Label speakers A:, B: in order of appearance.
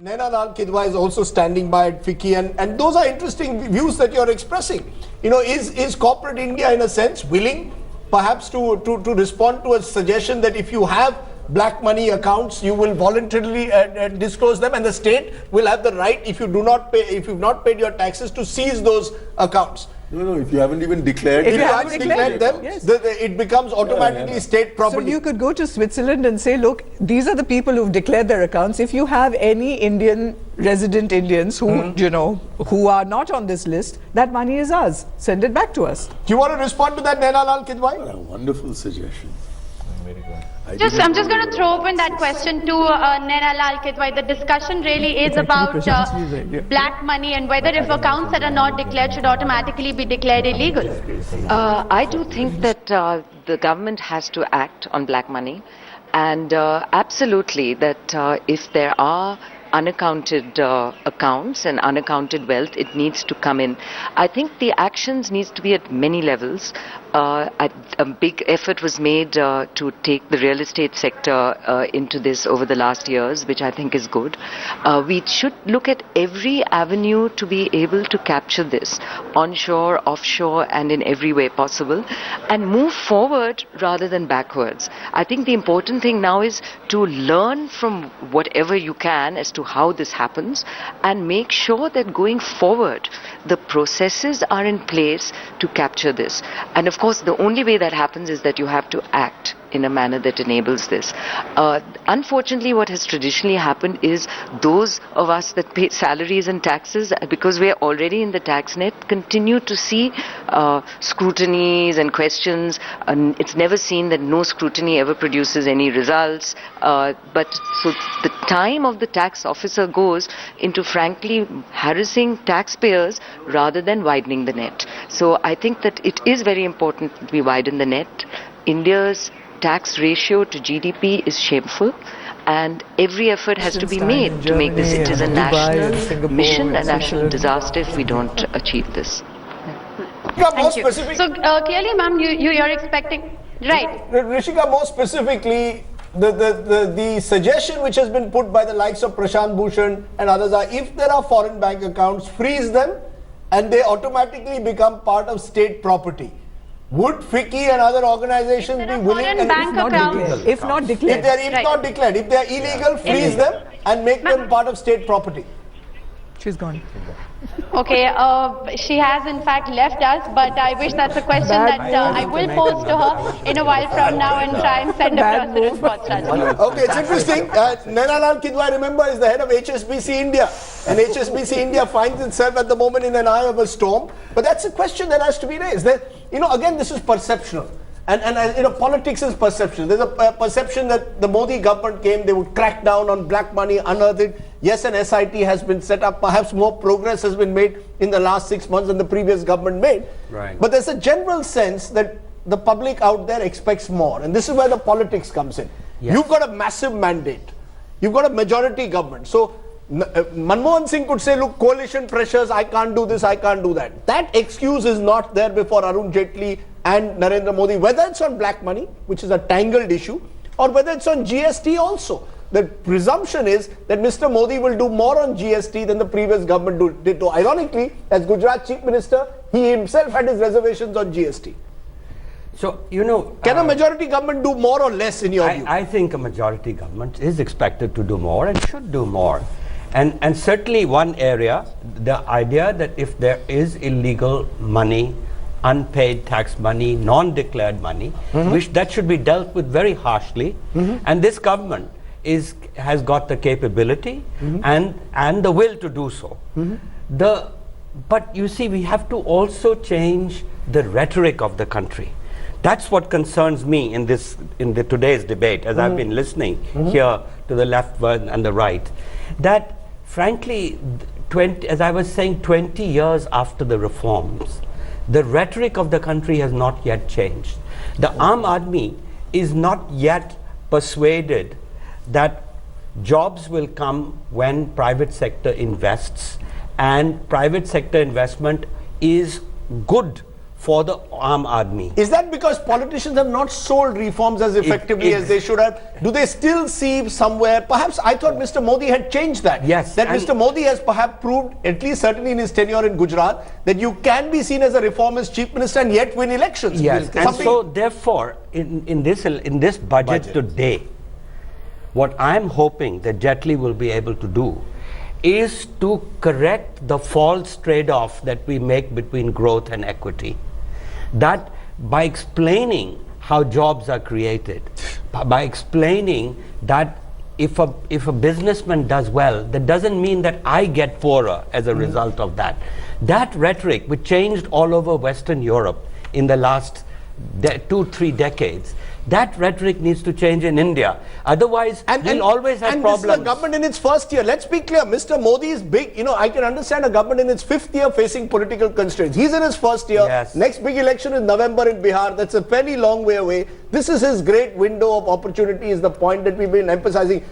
A: Naina Lal Kidwal is also standing by at FICCI, and those are interesting views that you're expressing. You know, is corporate India in a sense willing perhaps to respond to a suggestion that if you have black money accounts, you will voluntarily disclose them, and the state will have the right, if you do not pay, if you've not paid your taxes, to seize those accounts?
B: No, if you haven't even declared,
A: if you haven't declared them, yes, it becomes automatically state property.
C: So you could go to Switzerland and say, look, these are the people who've declared their accounts. If you have any resident Indians who, you know, who are not on this list, that money is ours. Send it back to us.
A: Do you want to respond to that, Naina Lal Kidwal?
B: a wonderful suggestion.
D: Very good.
E: I'm just going to throw open that question to Naina Lal Kidwal. The discussion really is about black money and whether if accounts that are not declared should automatically be declared illegal.
F: I do think that the government has to act on black money, and absolutely that if there are unaccounted accounts and unaccounted wealth, it needs to come in. I think the actions needs to be at many levels. A big effort was made to take the real estate sector into this over the last years, which I think is good. We should look at every avenue to be able to capture this, onshore, offshore, and in every way possible, and move forward rather than backwards. I think the important thing now is to learn from whatever you can as to how this happens, and make sure that going forward the processes are in place to capture this. And of course, the only way that happens is that you have to act in a manner that enables this. Unfortunately, what has traditionally happened is those of us that pay salaries and taxes, because we are already in the tax net, continue to see scrutinies and questions. It's never seen that no scrutiny ever produces any results. But so the time of the tax officer goes into frankly harassing taxpayers rather than widening the net. So I think that it is very important that we widen the net. India's tax ratio to GDP is shameful, and every effort has to be made to make this. It is a national mission, a national disaster if we don't achieve this.
E: Thank you. So clearly, ma'am, you're expecting, right?
A: Rishika, more specifically, the suggestion which has been put by the likes of Prashant Bhushan and others are, if there are foreign bank accounts, freeze them and they automatically become part of state property. Would FICCI and other organizations be willing,
E: and
C: if not declared,
A: if they are illegal, freeze them and make them part of state property?
C: She's gone.
E: Okay, she has in fact left us, but I wish that's a question that I will pose to her in a while from now and try and send across the response.
A: Okay, it's interesting. Naina Lal Kidwal, remember, is the head of HSBC India, and HSBC India finds itself at the moment in an eye of a storm. But that's a question that has to be raised. That, you know, again, this is perceptional. And you know, politics is perception. There's a perception that the Modi government came, they would crack down on black money, unearth it. Yes, an SIT has been set up. Perhaps more progress has been made in the last 6 months than the previous government made.
D: Right.
A: But there's a general sense that the public out there expects more. And this is where the politics comes in. Yes. You've got a massive mandate. You've got a majority government. So Manmohan Singh could say, look, coalition pressures, I can't do this, I can't do that. That excuse is not there before Arun Jaitley and Narendra Modi, whether it's on black money, which is a tangled issue, or whether it's on GST also. The presumption is that Mr. Modi will do more on GST than the previous government did. Ironically, as Gujarat Chief Minister, he himself had his reservations on GST.
G: So, you know...
A: Can a majority government do more or less in your view?
G: I think a majority government is expected to do more and should do more. And certainly one area, the idea that if there is illegal money, unpaid tax money, non-declared money, which that should be dealt with very harshly, and this government has got the capability and the will to do so. But you see, we have to also change the rhetoric of the country. That's what concerns me in today's debate, as I've been listening here to the left and the right. That frankly, as I was saying, 20 years after the reforms, the rhetoric of the country has not yet changed. The Aam Aadmi is not yet persuaded that jobs will come when private sector invests, and private sector investment is good for the Aam Aadmi.
A: Is that because politicians have not sold reforms as effectively as they should have? Do they still see somewhere? Perhaps I thought Mr. Modi had changed that.
G: Yes,
A: That
G: and
A: Mr. Modi has perhaps proved, at least certainly in his tenure in Gujarat, that you can be seen as a reformist chief minister and yet win elections.
G: Yes, and
A: Something-
G: so therefore, in this budget today, what I'm hoping that Jaitley will be able to do is to correct the false trade-off that we make between growth and equity. That by explaining how jobs are created, by explaining that if a businessman does well, that doesn't mean that I get poorer as a result of that. That rhetoric, which changed all over Western Europe in the last 2-3 decades, that rhetoric needs to change in India. Otherwise, we'll always have problems.
A: This is a government in its first year. Let's be clear, Mr. Modi is big. You know, I can understand a government in its 5th year facing political constraints. He's in his first year.
G: Yes.
A: Next big election is November in Bihar. That's a fairly long way away. This is his great window of opportunity, is the point that we've been emphasizing.